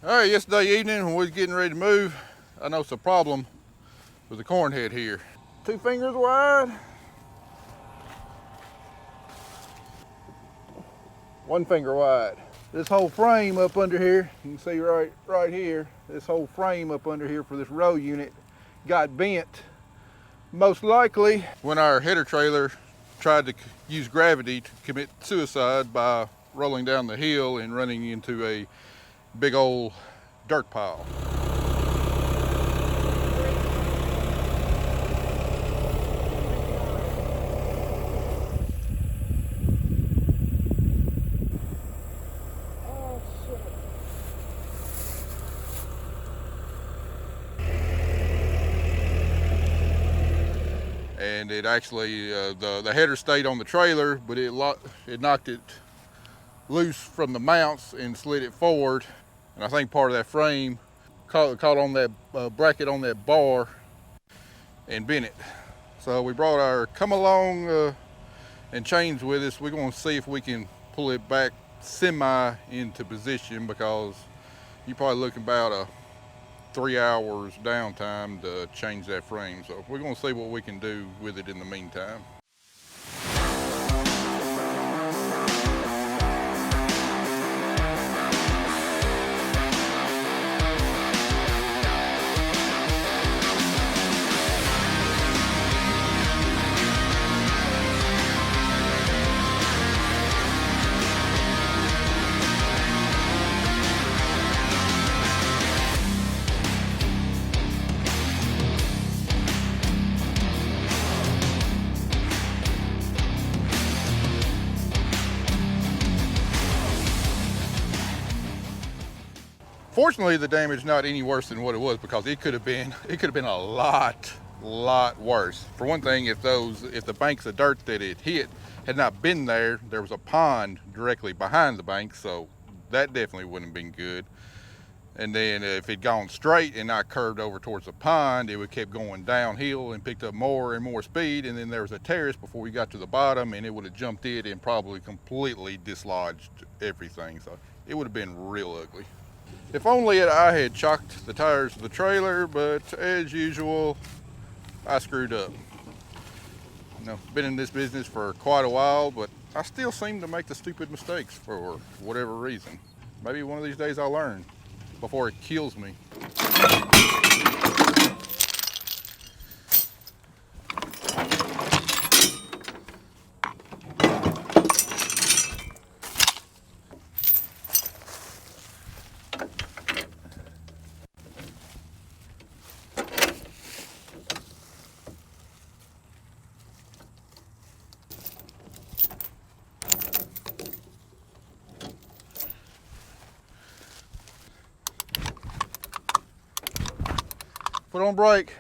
All right, yesterday evening when we was getting ready to move, I noticed a problem with the corn head here. 2 fingers wide, 1 finger wide. This whole frame up under here, you can see right here, this whole frame up under here for this row unit got bent. Most likely when our header trailer tried to use gravity to commit suicide by rolling down the hill and running into a big old dirt pile. And it actually, the header stayed on the trailer, but it knocked it loose from the mounts and slid it forward. And I think part of that frame caught on that bracket on that bar and bent it. So we brought our come along and chains with us. We're going to see if we can pull it back semi into position, because you're probably looking about a 3 hours downtime to change that frame. So we're going to see what we can do with it in the meantime. Fortunately, the damage not any worse than what it was, because it could have been a lot worse. For one thing, if the banks of dirt that it hit had not been there was a pond directly behind the bank, so that definitely wouldn't have been good. And then if it'd gone straight and not curved over towards the pond, it would kept going downhill and picked up more and more speed. And then there was a terrace before we got to the bottom, and it would have jumped it and probably completely dislodged everything. So it would have been real ugly. If only I had chocked the tires of the trailer, but as usual, I screwed up. Been in this business for quite a while, but I still seem to make the stupid mistakes for whatever reason. Maybe one of these days I'll learn before it kills me. Put on brake.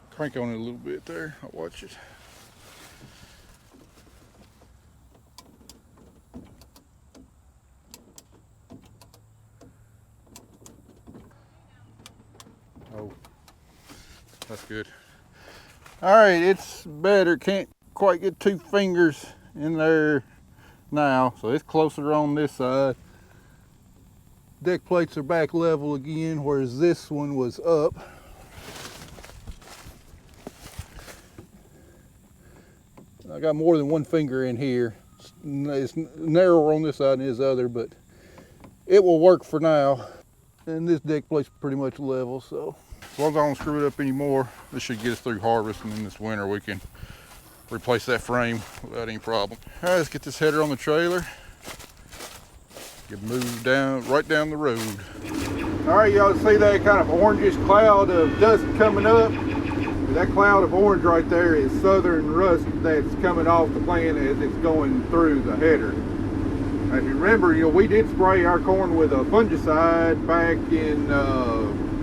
Crank on it a little bit there. I'll watch it. Oh, that's good. All right, it's better. Can't quite get 2 fingers in there now, so it's closer on this side. Deck plates are back level again, whereas this one was up. I got more than 1 finger in here. It's narrower on this side than this other, but it will work for now. And this deck plate's pretty much level, so as long as I don't screw it up anymore, this should get us through harvest, and then this winter we can replace that frame without any problem. All right, let's get this header on the trailer. Get moved right down the road. All right, y'all see that kind of orangish cloud of dust coming up? That cloud of orange right there is southern rust that's coming off the plant as it's going through the header. If you remember, we did spray our corn with a fungicide back in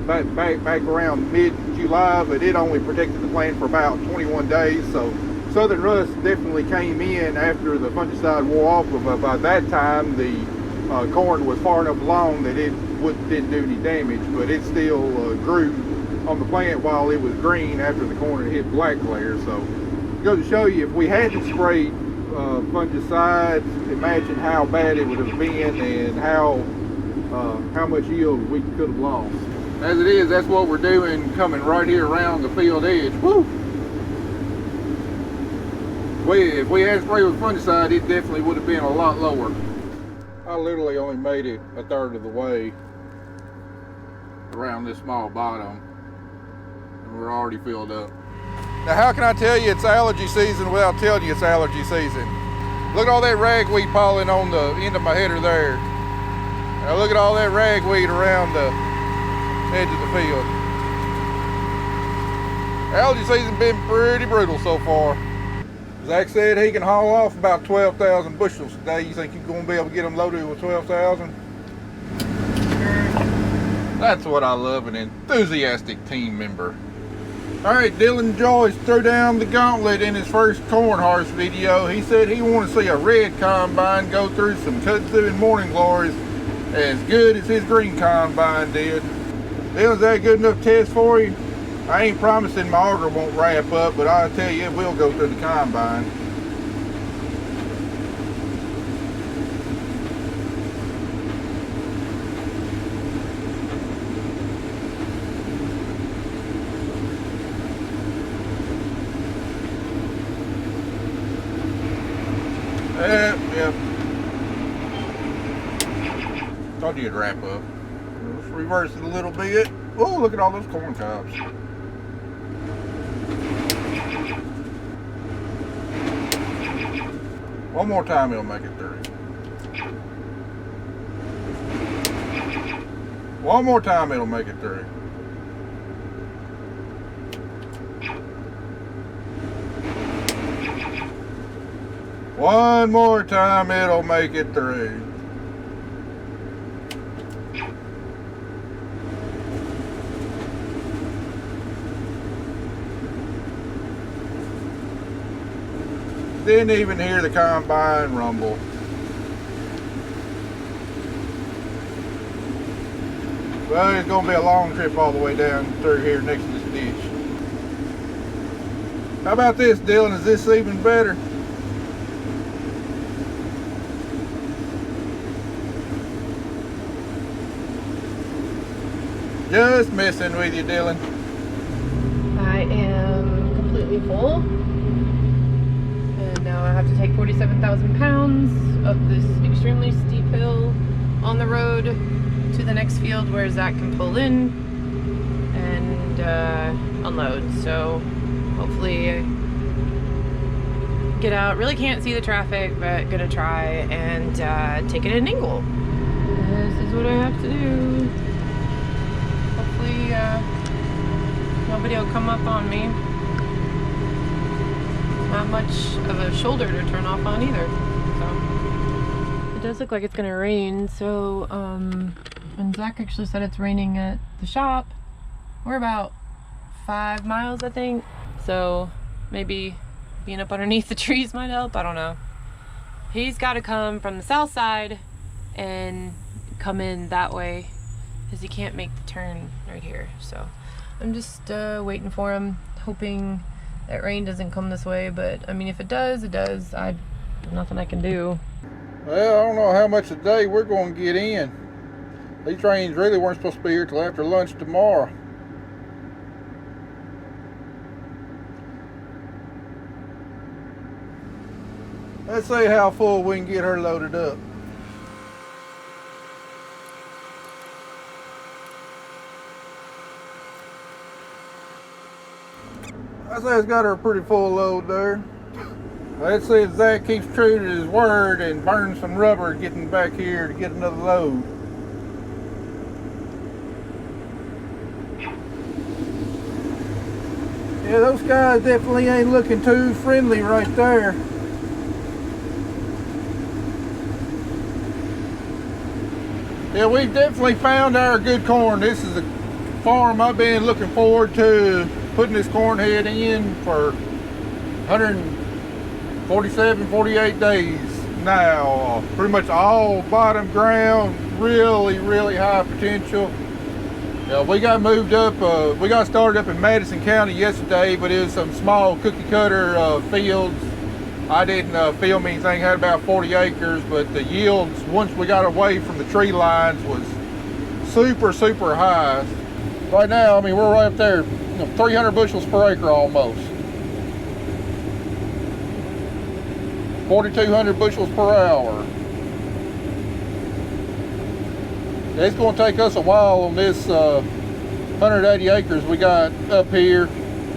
back around mid-July, but it only protected the plant for about 21 days. So southern rust definitely came in after the fungicide wore off, but by that time the corn was far enough along that it didn't do any damage, but it still grew on the plant while it was green after the corn had hit black layer. So it goes to show you, if we hadn't sprayed fungicide, imagine how bad it would have been and how much yield we could have lost. As it is, that's what we're doing, coming right here around the field edge. Woo! If we had sprayed with fungicide, it definitely would have been a lot lower. I literally only made it a third of the way around this small bottom, and we're already filled up. Now, how can I tell you it's allergy season without telling you it's allergy season? Look at all that ragweed pollen on the end of my header there. Now look at all that ragweed around the edge of the field. Allergy season's been pretty brutal so far. Zach said he can haul off about 12,000 bushels today. You think you're going to be able to get them loaded with 12,000? That's what I love, an enthusiastic team member. All right, Dylan Joyce threw down the gauntlet in his first corn harvest video. He said he wanted to see a red combine go through some kudzu and morning glories as good as his green combine did. Dylan, is that a good enough test for you? I ain't promising my auger won't wrap up, but I'll tell you it will go through the combine. Yep. Thought you'd wrap up. Let's reverse it a little bit. Oh, look at all those corn cobs. One more time, it'll make it through. One more time, it'll make it through. One more time, it'll make it through. Didn't even hear the combine rumble. Well, it's going to be a long trip all the way down through here next to this ditch. How about this, Dylan? Is this even better? Just messing with you, Dylan. I am completely full. And now I have to take 47,000 pounds up this extremely steep hill on the road to the next field where Zach can pull in and unload. So hopefully get out. Really can't see the traffic, but gonna try and take it at an angle. This is what I have to do. Hopefully nobody will come up on me. Not much of a shoulder to turn off on either. So it does look like it's gonna rain. So and Zach actually said it's raining at the shop. We're about 5 miles, I think. So maybe being up underneath the trees might help. I don't know. He's got to come from the south side and come in that way, because he can't make the turn right here. So I'm just waiting for him, hoping that rain doesn't come this way. But I mean, if it does, it does. There's nothing I can do. Well, I don't know how much a day we're going to get in. These trains really weren't supposed to be here till after lunch tomorrow. Let's see how full we can get her loaded up. I say it's got her a pretty full load there. Let's see if Zach keeps true to his word and burns some rubber getting back here to get another load. Yeah, those guys definitely ain't looking too friendly right there. Yeah, we've definitely found our good corn. This is a farm I've been looking forward to putting this corn head in for 100 47, 48 days now. Pretty much all bottom ground, really high potential. We got moved up, we got started up in Madison County yesterday, but it was some small cookie cutter fields. I didn't film anything, had about 40 acres, but the yields, once we got away from the tree lines, was super high. Right now, I mean, we're right up there, 300 bushels per acre almost. 4,200 bushels per hour. It's going to take us a while on this 180 acres we got up here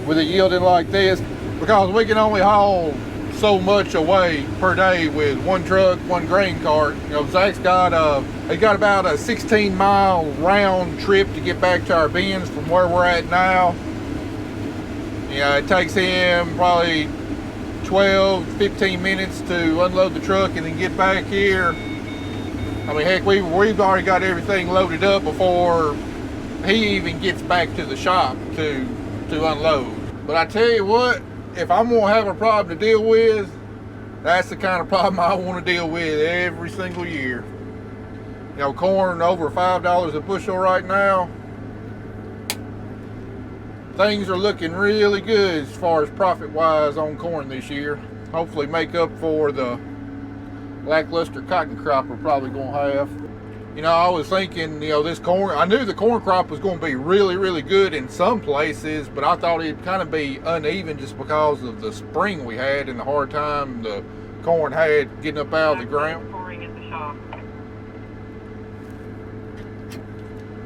with it yielding like this, because we can only haul so much away per day with one truck, one grain cart. Zach's got about a 16-mile round trip to get back to our bins from where we're at now. It takes him probably 12, 15 minutes to unload the truck and then get back here. I mean, heck, we've already got everything loaded up before he even gets back to the shop to unload. But I tell you what, if I'm gonna have a problem to deal with, that's the kind of problem I want to deal with every single year. Corn over $5 a bushel right now. Things are looking really good as far as profit-wise on corn this year. Hopefully make up for the lackluster cotton crop we're probably gonna have. I was thinking, this corn, I knew the corn crop was going to be really good in some places, but I thought it'd kind of be uneven just because of the spring we had and the hard time the corn had getting up out of the ground. Pouring at the shop.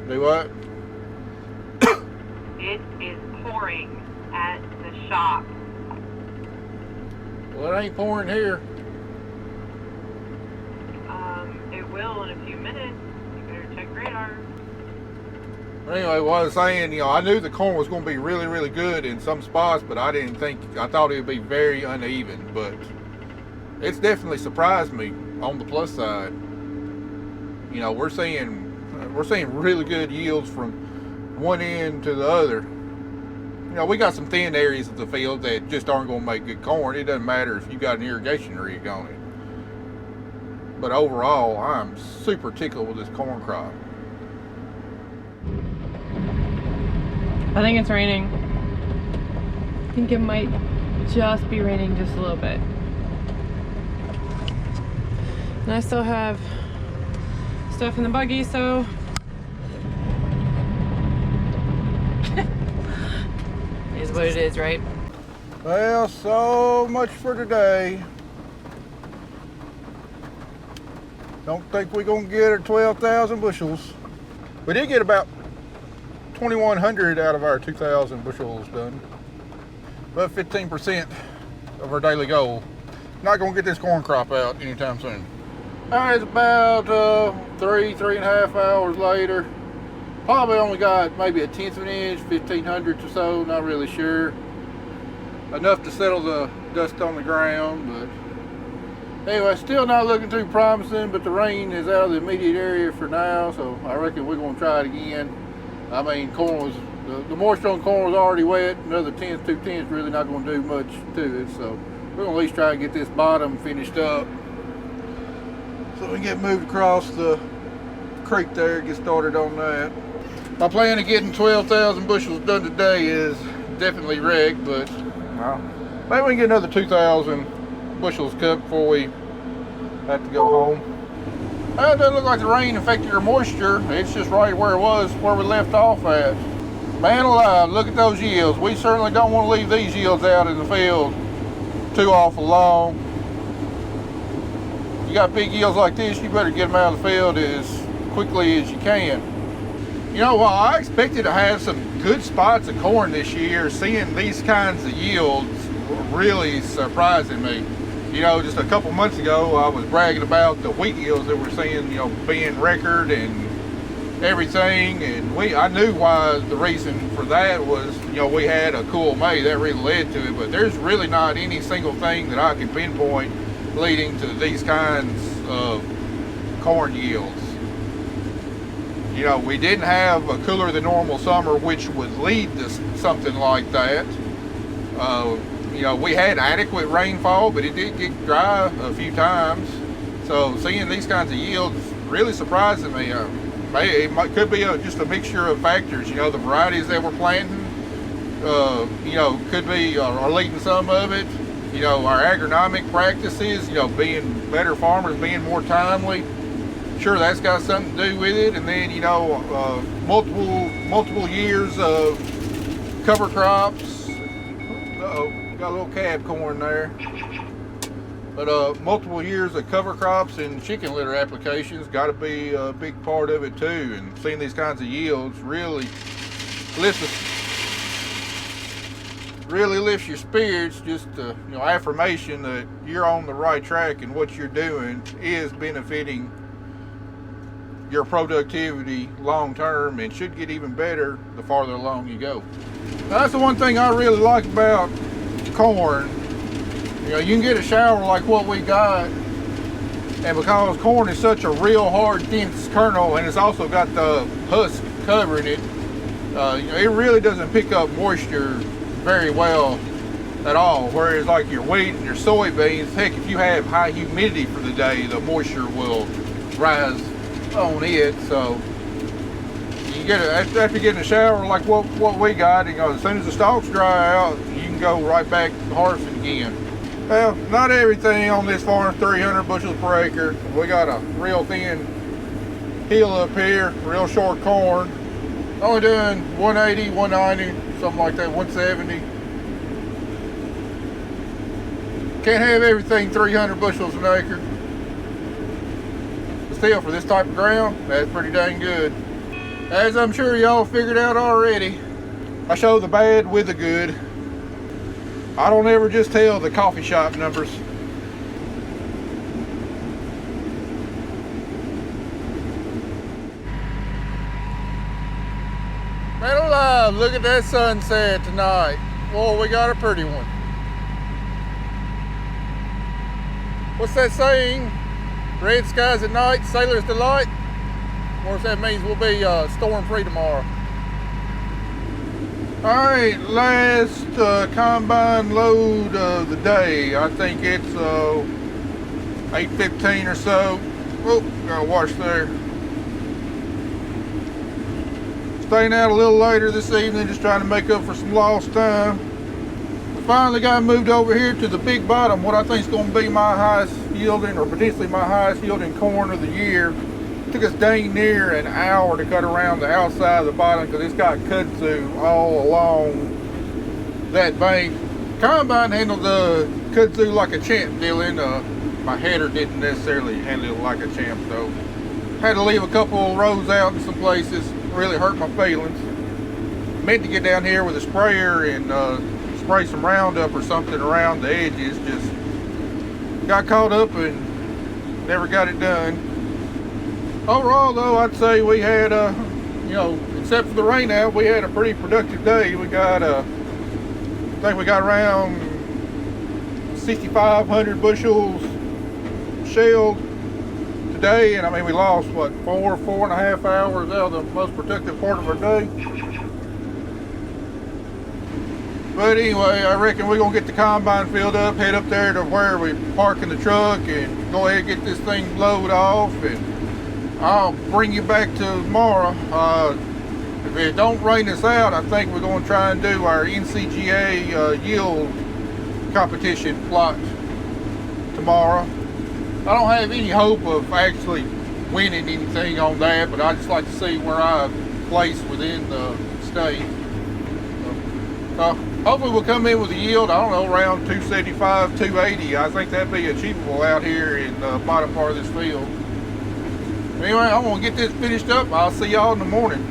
Do what? It is pouring at the shop. Well, it ain't pouring here. It will in a few minutes. You better check radar. Anyway, what I was saying, I knew the corn was going to be really good in some spots, but I thought it would be very uneven. But it's definitely surprised me on the plus side. We're seeing really good yields from one end to the other. We got some thin areas of the field that just aren't going to make good corn. It doesn't matter if you got an irrigation rig on it. But overall, I'm super tickled with this corn crop. I think it's raining. I think it might just be raining just a little bit. And I still have stuff in the buggy, so is what it is, right? Well, so much for today. Don't think we're gonna get our 12,000 bushels. We did get about 2,100 out of our 2,000 bushels done. About 15% of our daily goal. Not gonna get this corn crop out anytime soon. It's about 3.5 hours later. Probably only got maybe a 1/10 of an inch, 1,500 or so, not really sure. Enough to settle the dust on the ground, but anyway, still not looking too promising, but the rain is out of the immediate area for now, so I reckon we're going to try it again. I mean, the moisture on corn was already wet. Another 2/10 really not going to do much to it, so we're going to at least try and get this bottom finished up so we can get moved across the creek there, get started on that. My plan of getting 12,000 bushels done today is definitely wrecked, but maybe we can get another 2,000 bushels cut before we have to go home. It doesn't look like the rain affected our moisture. It's just right where it was, where we left off at. Man alive, look at those yields. We certainly don't want to leave these yields out in the field too awful long. You got big yields like this, you better get them out of the field as quickly as you can. While I expected to have some good spots of corn this year, seeing these kinds of yields really surprising me. Just a couple months ago, I was bragging about the wheat yields that we're seeing, being record and everything. And I knew why the reason for that was, we had a cool May that really led to it. But there's really not any single thing that I can pinpoint leading to these kinds of corn yields. We didn't have a cooler than normal summer, which would lead to something like that. You know, we had adequate rainfall, but it did get dry a few times. So seeing these kinds of yields really surprising me. Could be just a mixture of factors. You know, the varieties that we're planting, you know, could be are leading some of it. You know, our agronomic practices, you know, being better farmers, being more timely. Sure, that's got something to do with it. And then, you know, multiple years of cover crops. Uh-oh, got a little cab corn there. But multiple years of cover crops and chicken litter applications got to be a big part of it too. And seeing these kinds of yields really lifts your spirits. Just you know, affirmation that you're on the right track and what you're doing is benefiting your productivity long term and should get even better the farther along you go. Now, that's the one thing I really like about corn. You know, you can get a shower like what we got, and because corn is such a real hard, dense kernel, and it's also got the husk covering it, you know, it really doesn't pick up moisture very well at all. Whereas like your wheat and your soybeans, heck, if you have high humidity for the day, the moisture will rise on it. So you get after getting a shower like what we got, you know, as soon as the stalks dry out, you can go right back to harvesting again. Well, not everything on this farm is 300 bushels per acre. We got a real thin hill up here, real short corn. Only doing 180, 190, something like that, 170. Can't have everything 300 bushels an acre. But still, for this type of ground, that's pretty dang good. As I'm sure y'all figured out already, I show the bad with the good. I don't ever just tell the coffee shop numbers. Man alive, look at that sunset tonight. Whoa, we got a pretty one. What's that saying? Red skies at night, sailor's delight. I wonder if that means we'll be storm free tomorrow. Alright, last combine load of the day. I think it's 8:15 or so. Oh, got a wash there. Staying out a little later this evening, just trying to make up for some lost time. I finally got moved over here to the big bottom, what I think is going to be my highest yielding, or potentially my highest yielding corn of the year. Took us dang near an hour to cut around the outside of the bottom because it's got kudzu all along that bank. Combine handled the kudzu like a champ, Dylan. My header didn't necessarily handle it like a champ though. Had to leave a couple rows out in some places. Really hurt my feelings. Meant to get down here with a sprayer and spray some Roundup or something around the edges. Just got caught up and never got it done. Overall, though, I'd say we had, you know, except for the rainout, we had a pretty productive day. We got, I think we got around 6,500 bushels shelled today, and I mean, we lost, what, 4.5 hours out of the most productive part of our day. But anyway, I reckon we're going to get the combine filled up, head up there to where we parking the truck, and go ahead and get this thing loaded off, and I'll bring you back tomorrow. If it don't rain us out, I think we're going to try and do our NCGA yield competition plot tomorrow. I don't have any hope of actually winning anything on that, but I just like to see where I place within the state. Hopefully we'll come in with a yield, I don't know, around 275, 280. I think that'd be achievable out here in the bottom part of this field. Anyway, I'm going to get this finished up. I'll see y'all in the morning.